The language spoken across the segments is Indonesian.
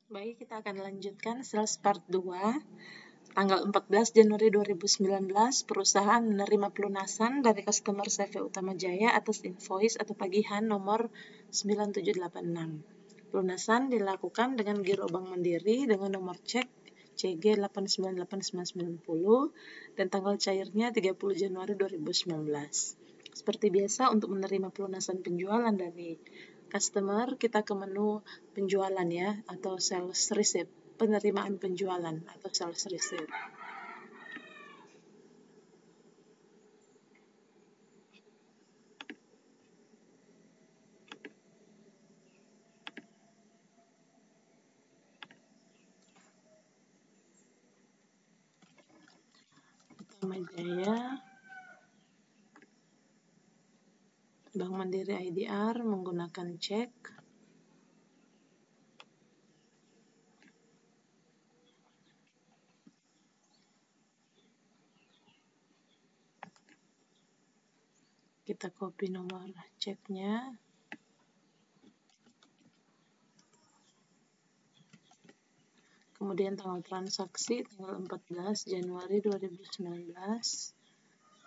Baik, kita akan lanjutkan sales part 2. Tanggal 14 Januari 2019, perusahaan menerima pelunasan dari customer CV Utama Jaya atas invoice atau tagihan nomor 9786. Pelunasan dilakukan dengan Giro Bank Mandiri dengan nomor cek CG 8989990 dan tanggal cairnya 30 Januari 2019. Seperti biasa, untuk menerima pelunasan penjualan dari customer, kita ke menu penjualan ya, atau sales receipt, penerimaan penjualan atau sales receipt. Utama Jaya, Bank Mandiri IDR menggunakan cek. Kita copy nomor ceknya. Kemudian tanggal transaksi tanggal 14 Januari 2019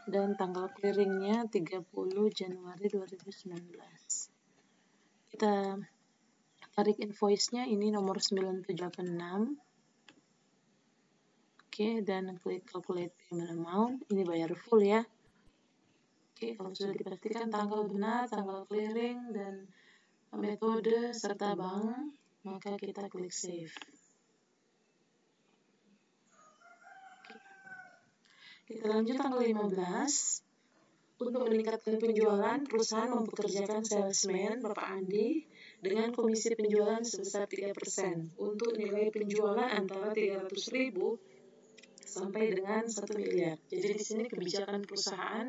dan tanggal clearingnya 30 Januari 2019. Kita tarik invoice-nya, ini nomor 9786. Oke, dan klik calculate payment amount. Ini bayar full ya. Oke, kalau sudah dipastikan tanggal benar, tanggal clearing, dan metode serta bank, maka kita klik save. Kita lanjut tanggal 15. Untuk meningkatkan penjualan, perusahaan mempekerjakan salesman Bapak Andi dengan komisi penjualan sebesar 3% untuk nilai penjualan antara 300.000 sampai dengan 1 miliar. Jadi di sini kebijakan perusahaan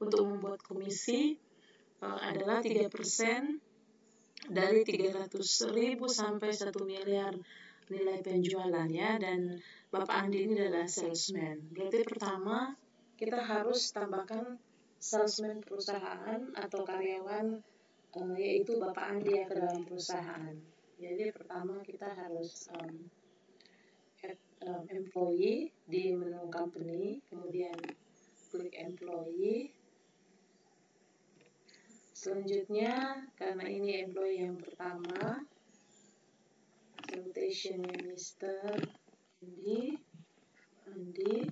untuk membuat komisi adalah 3% dari 300.000 sampai 1 miliar nilai penjualan ya, dan Bapak Andi ini adalah salesman. Berarti pertama kita harus tambahkan salesman perusahaan atau karyawan yaitu Bapak Andi ya ke dalam perusahaan. Jadi pertama kita harus add employee di menu company, kemudian klik employee. Selanjutnya, karena ini employee yang pertama, salutation-nya Mr. Andi,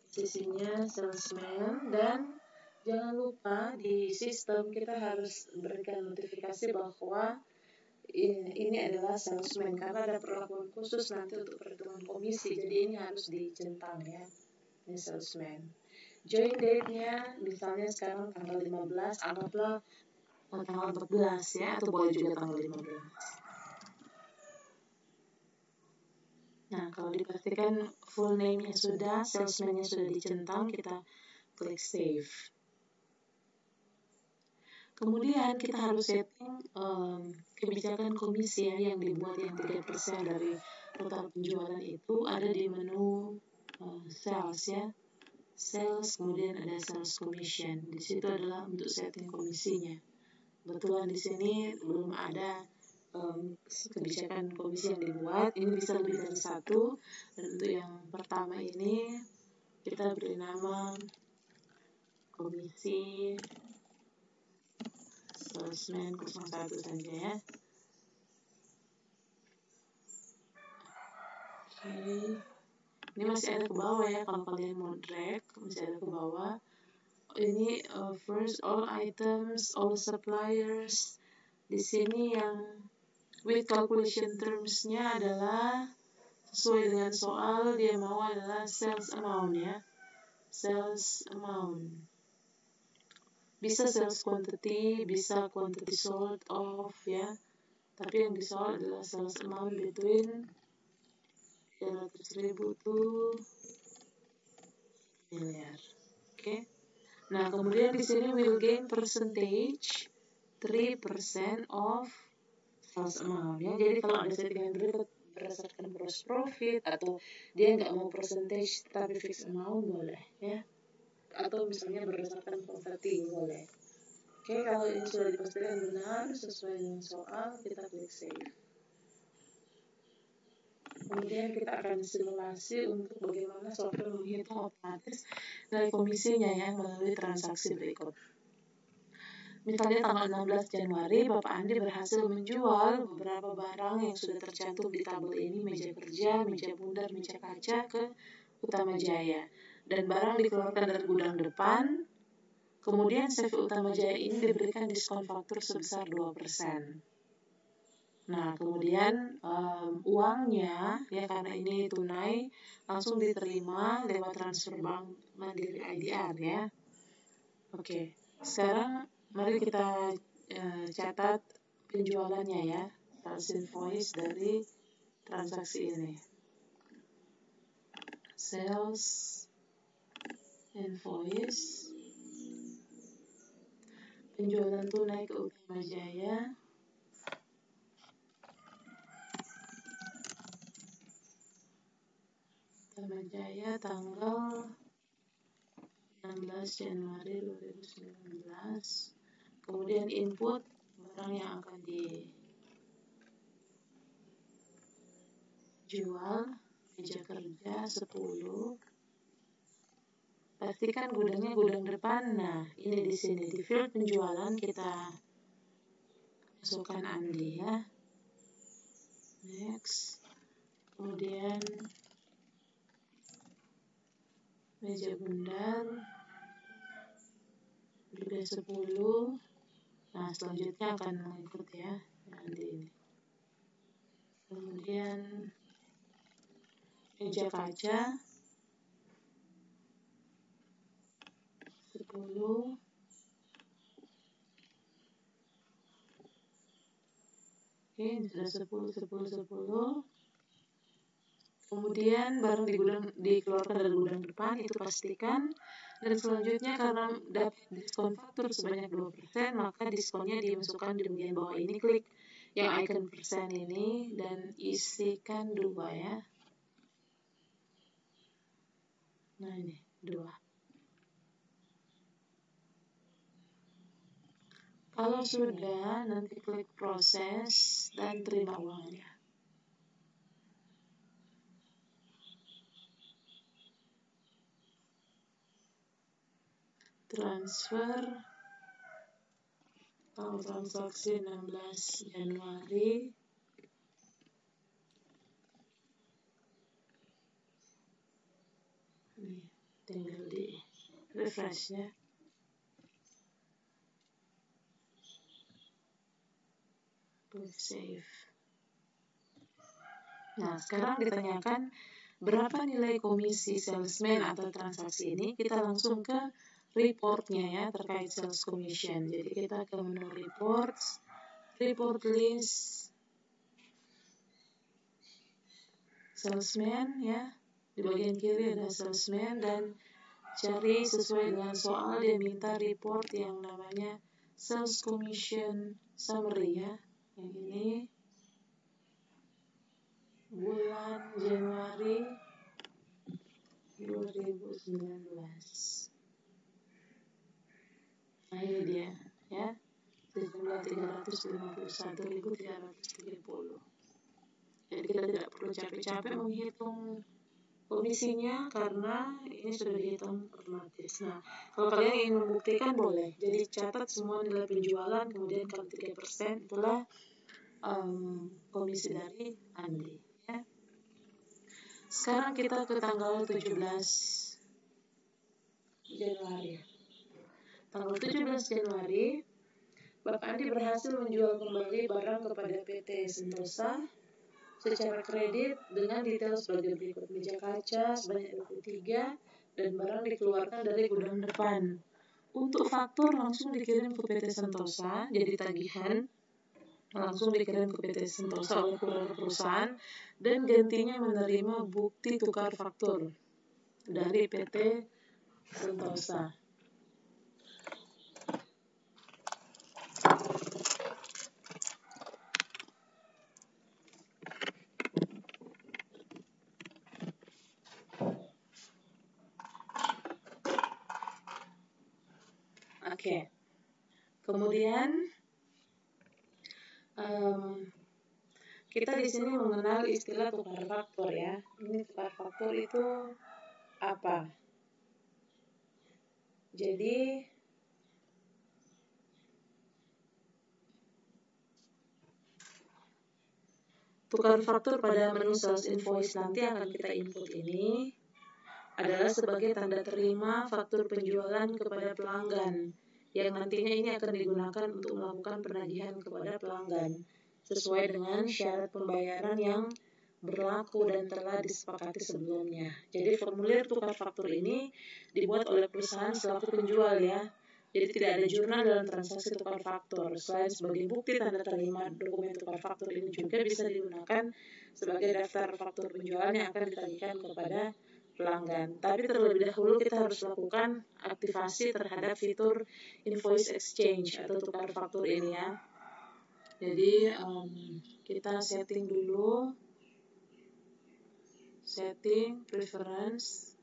sisinya salesman, dan jangan lupa di sistem kita harus berikan notifikasi bahwa ini adalah salesman karena ada perlakuan khusus nanti untuk perhitungan komisi, jadi ini harus dicentang ya, ini salesman. Join date-nya misalnya sekarang tanggal 15, anggaplah tanggal 14 ya, atau boleh juga tanggal 15. Nah, kalau dipastikan full name-nya sudah, salesman-nya sudah dicentang, kita klik save. Kemudian kita harus setting kebijakan komisi ya, yang dibuat yang 3% dari total penjualan itu ada di menu sales ya. Sales, kemudian ada sales commission. Di situ adalah untuk setting komisinya. Kebetulan di sini belum ada kebijakan komisi yang dibuat, ini bisa lebih dari satu, dan untuk yang pertama ini kita beri nama komisi salesman 01 saja ya. Oke, ini masih ada ke bawah ya, kalau kalian mau drag masih ada ke bawah. Ini first all items, all suppliers. Di sini yang with calculation terms-nya adalah sesuai dengan soal, dia mau adalah sales amount ya. Sales amount. Bisa sales quantity, bisa quantity sold off ya. Tapi yang disold adalah sales amount between 300.000 to miliar. Oke. Nah, kemudian di sini will gain percentage 3% of sales amount ya. Jadi kalau ada settingan berdasarkan gross profit atau dia nggak mau percentage tapi fixed amount boleh ya, atau misalnya berdasarkan properti boleh. Oke, kalau ini sudah dipastikan benar sesuai dengan soal, kita klik save. Kemudian kita akan simulasi untuk bagaimana software menghitung otomatis nilai komisinya ya melalui transaksi berikut. Misalnya tanggal 16 Januari, Bapak Andi berhasil menjual beberapa barang yang sudah tercantum di tabel ini, meja kerja, meja bundar, meja kaca ke Utama Jaya. Dan barang dikeluarkan dari gudang depan, kemudian CV Utama Jaya ini diberikan diskon faktur sebesar 2%. Nah, kemudian uangnya, ya karena ini tunai, langsung diterima lewat transfer bank Mandiri IDR ya. Oke, sekarang mari kita catat penjualannya ya, sales invoice dari transaksi ini. Sales invoice, penjualan tunai ke Utama Jaya, tanggal 16 Januari 2019. Kemudian input barang yang akan dijual, meja kerja 10. Pastikan gudangnya gudang depan. Nah, ini di sini di field penjualan kita masukkan Andi ya. Next. Kemudian meja bundar juga 10. Nah, selanjutnya akan mengikut ya Andi ini. Kemudian meja kaca 10. Oke, ini sudah 10. Kemudian barang dikeluarkan dari gudang depan, itu pastikan. Dan selanjutnya karena dapat diskon faktur sebanyak 2%, maka diskonnya dimasukkan di bagian bawah ini. Klik yang icon persen ini dan isikan 2 ya. Nah ini 2. Kalau sudah, nanti klik proses dan terima uangnya. Transfer tanggal transaksi 16 Januari. Nih, tinggal di refresh ya. Klik save. Nah, sekarang ditanyakan berapa nilai komisi salesman atau transaksi ini. Kita langsung ke reportnya ya terkait sales commission. Jadi kita ke menu reports, report list, salesman ya. Di bagian kiri ada salesman dan cari sesuai dengan soal dia minta report yang namanya sales commission summary ya. Yang ini bulan Januari 2019. Nah ini dia ya, sejumlah 351.330. Jadi kita tidak perlu capek-capek menghitung komisinya karena ini sudah dihitung otomatis. Nah, kalau kalian ingin membuktikan boleh. Jadi catat semua nilai penjualan, kemudian kali 3%, itulah komisi dari Andi. Ya. Sekarang kita ke tanggal 17 Januari. Tanggal 17 Januari, Bapak Andi berhasil menjual kembali barang kepada PT Sentosa secara kredit dengan detail sebagai berikut. Meja kaca sebanyak 23 dan barang dikeluarkan dari gudang depan. Untuk faktur langsung dikirim ke PT Sentosa, jadi tagihan langsung dikirim ke PT Sentosa oleh kurir perusahaan dan gantinya menerima bukti tukar faktur dari PT Sentosa. Oke. Kemudian Kita di sini mengenal istilah tukar faktor ya. Ini tukar faktor itu apa? Jadi tukar faktor pada menu sales invoice nanti akan kita input ini adalah sebagai tanda terima faktur penjualan kepada pelanggan yang nantinya ini akan digunakan untuk melakukan penagihan kepada pelanggan sesuai dengan syarat pembayaran yang berlaku dan telah disepakati sebelumnya. Jadi formulir tukar faktur ini dibuat oleh perusahaan selaku penjual ya. Jadi tidak ada jurnal dalam transaksi tukar faktur. Selain sebagai bukti tanda terima, dokumen tukar faktur ini juga bisa digunakan sebagai daftar faktur penjualan yang akan ditagihkan kepada pelanggan. Tapi terlebih dahulu kita harus lakukan aktivasi terhadap fitur invoice exchange atau tukar faktur ini ya. Jadi kita setting dulu, setting preference.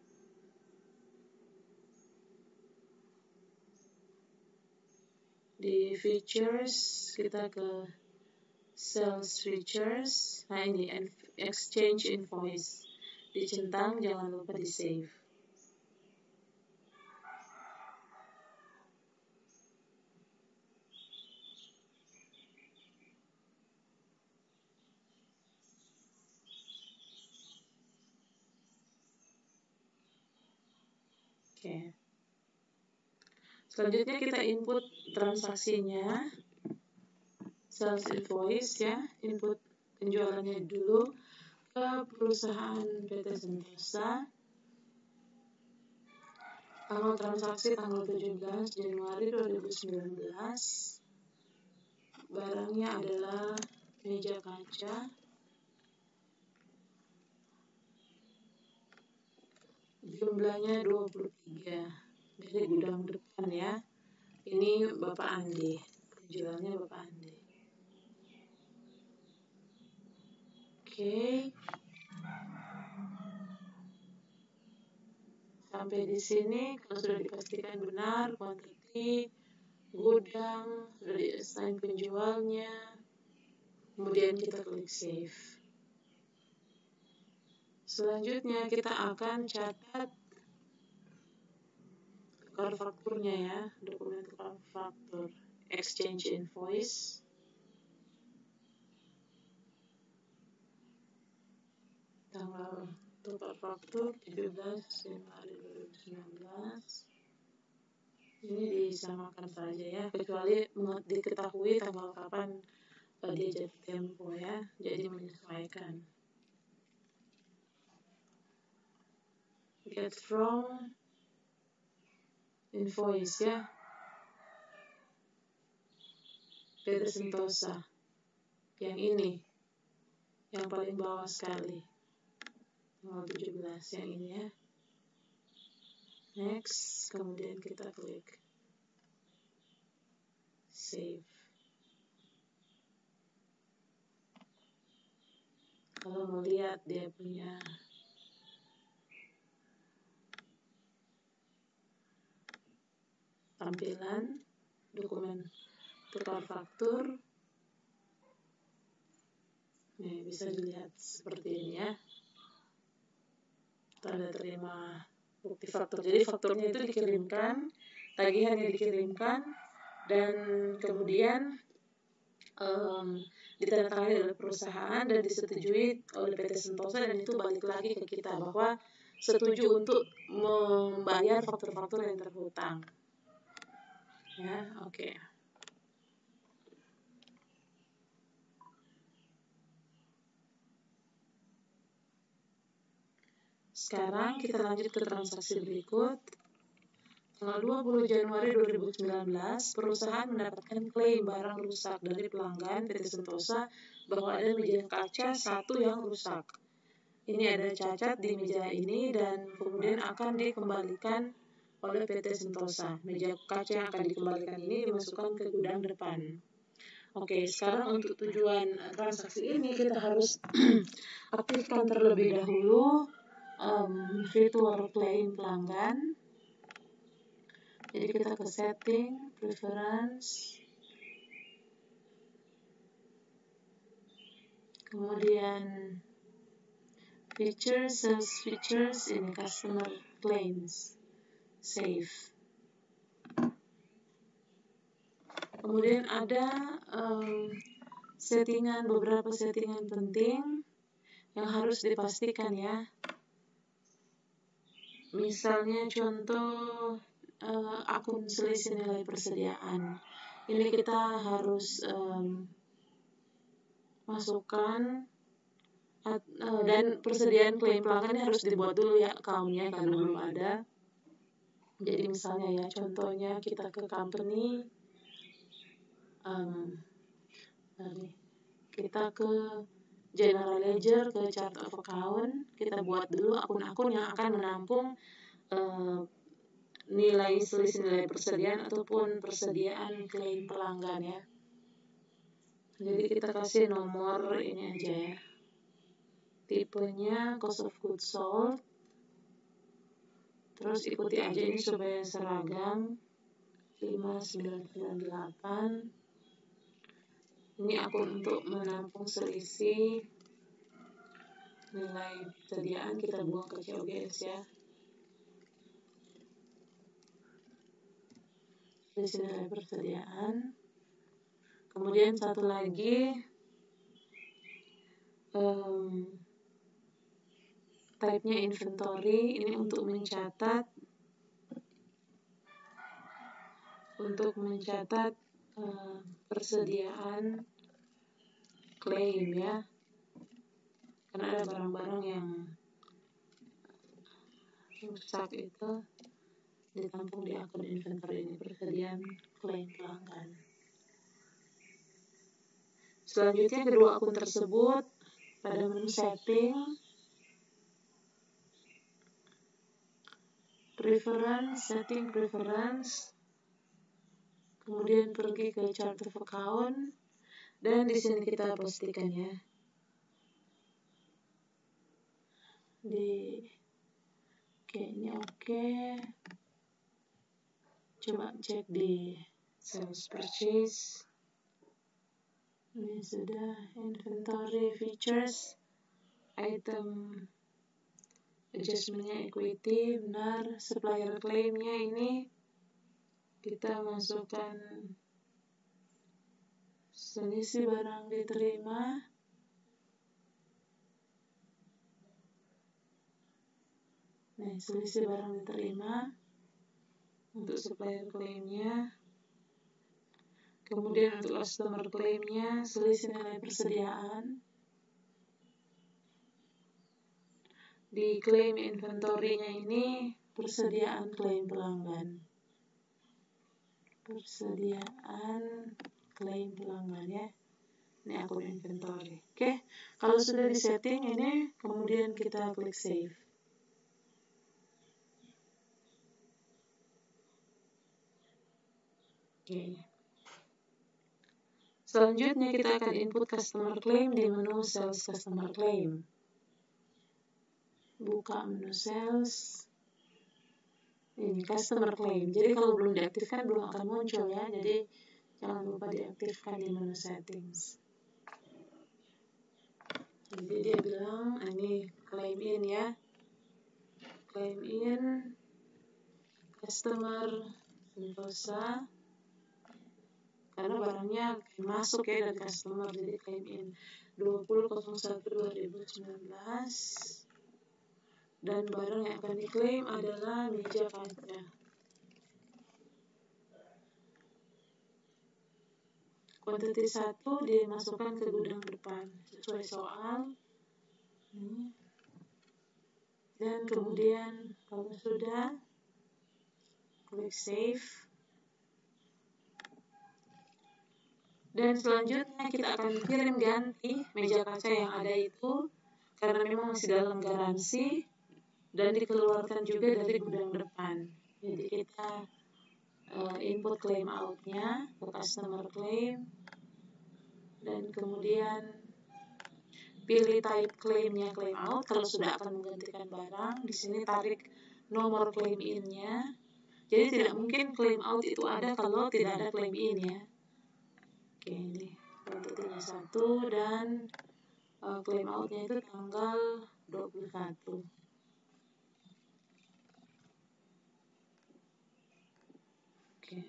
Di features kita ke sales features. Nah ini exchange invoice. Dicentang, jangan lupa di save. Oke. Selanjutnya kita input transaksinya, sales invoice ya, input penjualannya dulu ke perusahaan PT Sentosa. Tanggal transaksi tanggal 17 Januari 2019. Barangnya adalah meja kaca. Jumlahnya 23. Dari gudang depan ya. Ini Bapak Andi. Penjualnya Bapak Andi. Oke. Sampai di sini kalau sudah dipastikan benar kuantiti, gudang, sudah di-assign penjualnya, kemudian kita klik save. Selanjutnya kita akan catat tukar fakturnya ya, dokumen tukar faktur, exchange invoice. Tanggal tukar faktur 17 Januari 2019. Ini disamakan saja ya, kecuali diketahui tanggal kapan dia jatuh tempo ya, jadi menyesuaikan. Get from invoice ya, PT Sentosa yang ini, yang paling bawah sekali, tanggal 17 yang ini ya. Next, kemudian kita klik save. Kalau melihat dia punya tampilan dokumen tukar faktur, nih bisa dilihat seperti ini ya, tanda terima bukti faktur. Jadi fakturnya itu dikirimkan, tagihannya dikirimkan, dan kemudian ditandatangani oleh perusahaan dan disetujui oleh PT Sentosa, dan itu balik lagi ke kita bahwa setuju untuk membayar faktur-faktur yang terhutang. Ya, oke. Sekarang kita lanjut ke transaksi berikut. Tanggal 20 Januari 2019, perusahaan mendapatkan klaim barang rusak dari pelanggan PT Sentosa bahwa ada meja kaca satu yang rusak. Ini ada cacat di meja ini dan kemudian akan dikembalikan oleh PT Sentosa. Meja kaca yang akan dikembalikan ini dimasukkan ke gudang depan. Oke, sekarang untuk tujuan transaksi ini kita harus aktifkan terlebih dahulu fitur claim pelanggan. Jadi kita ke setting, preference, Kemudian features, sales features, ini customer claims, save. Kemudian ada beberapa settingan penting yang harus dipastikan ya. Misalnya contoh akun selisih nilai persediaan. Ini kita harus masukkan dan persediaan klaim pelanggan harus dibuat dulu ya account-nya kalau belum ada. Jadi misalnya ya contohnya kita ke company, kita ke general ledger, ke chart of account, kita buat dulu akun-akun yang akan menampung nilai selisih nilai persediaan ataupun persediaan klaim pelanggan ya. Jadi kita kasih nomor ini aja ya. Tipenya cost of goods sold. Terus ikuti aja ini supaya seragam. 5998. Ini akun untuk menampung selisih nilai persediaan, kita buang ke COGS ya. Selisih nilai persediaan. Kemudian satu lagi type-nya inventory, ini untuk mencatat persediaan klaim ya. Karena ada barang-barang yang rusak itu ditampung di akun inventory ini, persediaan klaim pelanggan. Selanjutnya kedua akun tersebut pada menu setting, preference, kemudian pergi ke chart of account, dan di sini kita pastikan ya. Kayaknya oke. Coba cek di sales purchase. Ini sudah inventory features, item adjustmentnya equity, benar. Supplier claimnya ini kita masukkan selisih barang diterima. Nah, selisih barang diterima untuk supplier claimnya. Kemudian untuk customer claimnya, selisih nilai persediaan. Di claim inventory-nya ini, persediaan klaim pelanggan. Persediaan klaim pelanggan ya. Ini akun inventory. Oke, kalau sudah di setting ini, kemudian kita klik save. Oke. Selanjutnya kita akan input customer claim di menu sales customer claim. Buka menu sales. Ini customer claim. Jadi kalau belum diaktifkan belum akan muncul ya. Jadi jangan lupa diaktifkan di menu settings. Jadi dia bilang ini claim in ya. Claim in customer Sentosa. Karena barangnya masuk ya dari customer, jadi claim in 20.01.2019. Dan barang yang akan diklaim adalah meja kaca. Kuantiti 1 dimasukkan ke gudang depan sesuai soal. Dan kemudian kalau sudah, klik save. Dan selanjutnya kita akan kirim ganti meja kaca yang ada itu karena memang masih dalam garansi dan dikeluarkan juga dari gudang depan. Jadi kita input claim out-nya ke customer claim dan kemudian pilih type claim-nya claim out. Kalau sudah akan menggantikan barang, di sini tarik nomor claim in-nya. Jadi tidak mungkin claim out itu ada kalau tidak ada claim in ya. Oke, ini kuantitinya 1 dan claim outnya itu tanggal 21. Oke.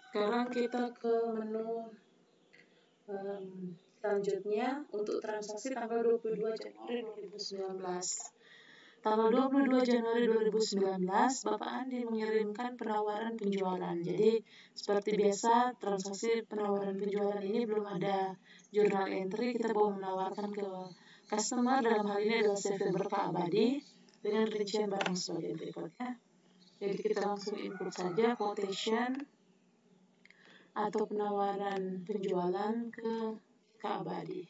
Sekarang kita ke menu selanjutnya untuk transaksi tanggal 22 Januari 2019. Tanggal 22 Januari 2019, Bapak Andi mengirimkan penawaran penjualan. Jadi, seperti biasa, transaksi penawaran penjualan ini belum ada jurnal entry. Kita mau menawarkan ke customer, dalam hal ini adalah CV Berkah Abadi, dengan rincian barang sebagai berikut ya. Jadi, kita langsung input saja quotation atau penawaran penjualan ke Abadi.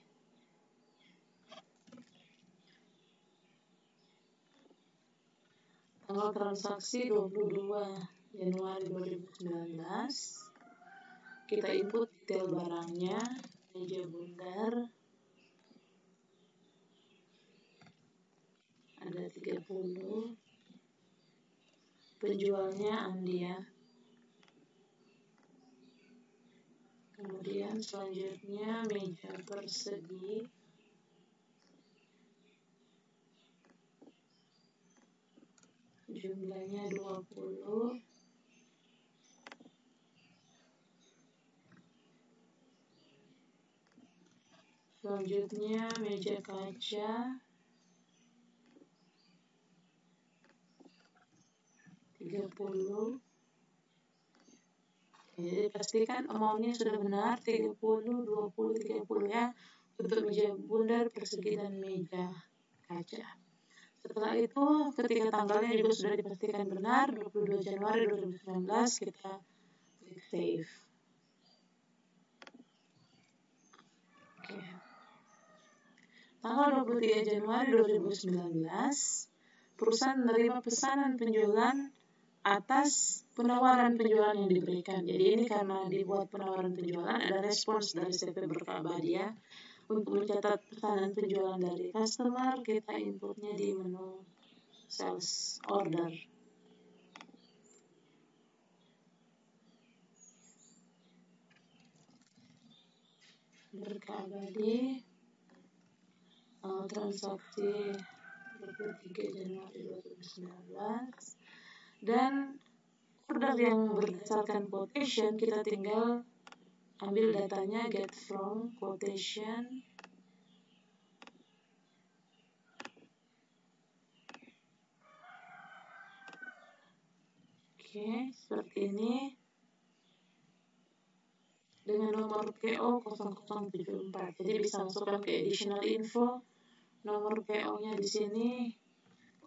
Tanggal transaksi 22 Januari 2019. Kita input detail barangnya, meja bundar, ada 30. Penjualnya Andi ya. Kemudian selanjutnya meja persegi. Jumlahnya 20. Selanjutnya meja kaca. 30. Jadi pastikan amountnya sudah benar, 30, 20, 30 ya, untuk meja bundar, persegi, dan meja kaca. Setelah itu, ketika tanggalnya juga sudah dipastikan benar, 22 Januari 2019, kita klik save. Oke. Tanggal 23 Januari 2019, perusahaan menerima pesanan penjualan atas penawaran penjualan yang diberikan. Jadi ini karena dibuat penawaran penjualan, ada respons dari CV Berkah Abadi ya. Untuk mencatat pesanan penjualan dari customer, kita inputnya di menu sales order. Berkah Abadi, transaksi 23 Januari 2019. Dan order yang berdasarkan quotation, kita tinggal ambil datanya get from quotation. Oke, seperti ini. Dengan nomor PO 0074. Jadi bisa masukkan ke additional info. Nomor PO-nya di sini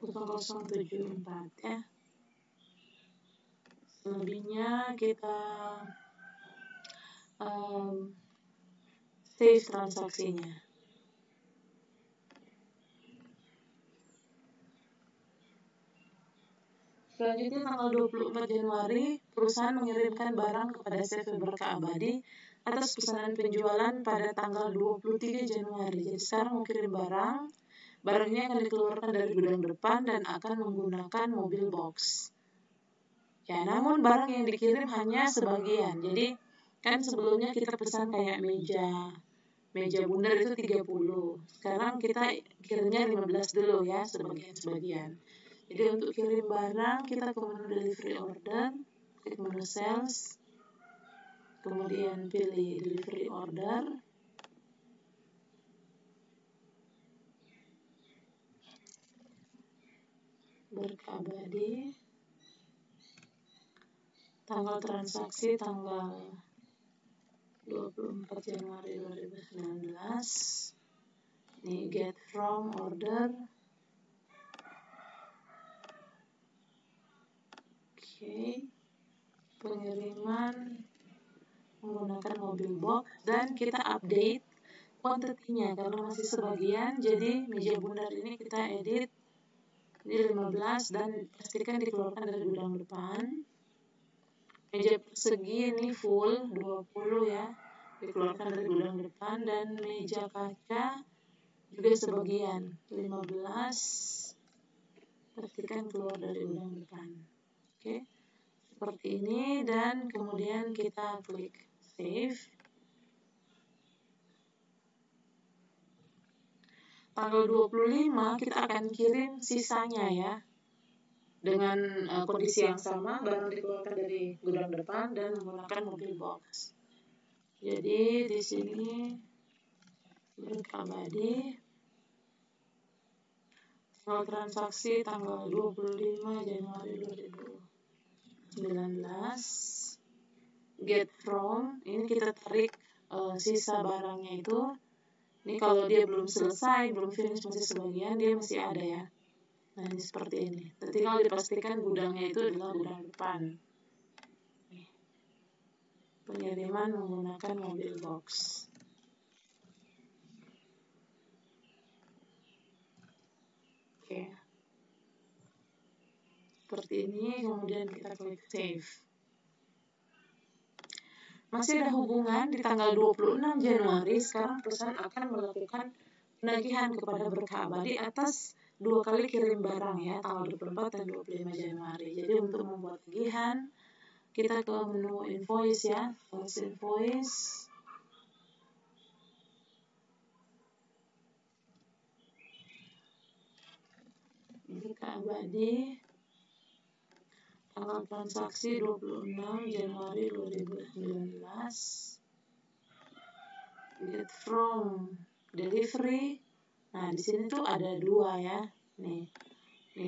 0074 ya. Selebihnya kita save transaksinya. Selanjutnya tanggal 24 Januari, perusahaan mengirimkan barang kepada CV Berkah Abadi atas pesanan penjualan pada tanggal 23 Januari. Jadi sekarang mau kirim barang, barangnya akan dikeluarkan dari gudang depan dan akan menggunakan mobil box. Ya, namun barang yang dikirim hanya sebagian. Jadi kan sebelumnya kita pesan kayak meja bundar itu 30. Sekarang kita kirimnya 15 dulu ya, sebagian-sebagian. Jadi untuk kirim barang, kita ke menu delivery order, klik menu sales, kemudian pilih delivery order. Berkah Abadi, tanggal transaksi tanggal 24 Januari 2019. Ini get from order. Oke. Pengiriman menggunakan mobil box dan kita update kuantitinya karena masih sebagian. Jadi meja bundar ini kita edit di 15 dan pastikan dikeluarkan dari gudang depan. Meja persegi ini full 20 ya, dikeluarkan dari gudang depan, dan meja kaca juga sebagian 15, pastikan keluar dari gudang depan. Oke, seperti ini, dan kemudian kita klik save. Tanggal 25 kita akan kirim sisanya ya. Dengan kondisi yang sama, barang dikeluarkan dari gudang depan dan menggunakan mobil box. Jadi di sini berabadi tanggal transaksi tanggal 25 Januari 2019. Get from, ini kita tarik sisa barangnya itu. Ini kalau dia belum selesai, belum finish, masih sebagian, dia masih ada ya. Nah, ini seperti ini. Tinggal dipastikan gudangnya itu adalah gudang depan. Pengiriman menggunakan mobil box. Oke. Seperti ini, kemudian kita klik save. Masih ada hubungan di tanggal 26 Januari, sekarang perusahaan akan melakukan penagihan kepada Berkabadi atas 2 kali kirim barang ya, tanggal 24 dan 25 Januari. Jadi untuk membuat tagihan, kita ke menu invoice ya, invoice. Berkabadi, tanggal transaksi 26 Januari 2019. Get from delivery. Nah, di sini tuh ada 2 ya. Nih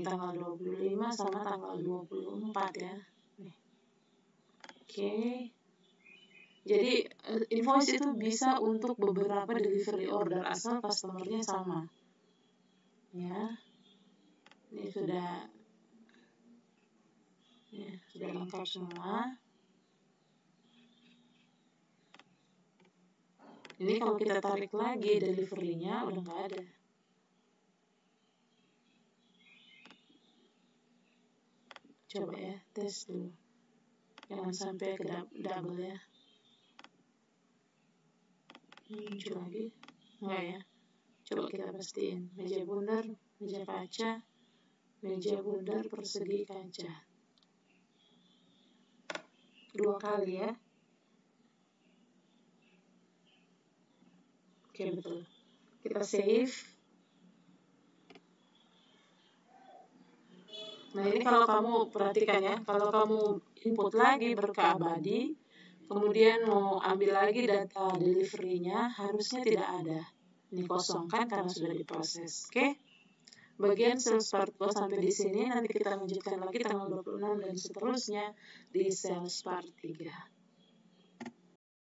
tanggal 25 sama tanggal 24 ya. Nih. Oke. Jadi invoice itu bisa untuk beberapa delivery order asal customernya sama. Ya. Ini sudah lengkap semua. Ini kalau kita tarik lagi delivery-nya udah nggak ada. Coba ya, tes dulu. Jangan sampai ke double ya. Muncul lagi. Enggak ya. Coba kita pastiin. Meja bundar, meja kaca, meja bundar persegi kaca. 2 kali ya. Oke, betul. Kita save. Nah, ini kalau kamu perhatikan ya, kalau kamu input lagi Berkabadi, kemudian mau ambil lagi data delivery-nya, harusnya tidak ada. Ini kosong kan karena sudah diproses. Oke? Bagian sales part 2 sampai di sini, nanti kita lanjutkan lagi tanggal 26 dan seterusnya di sales part 3.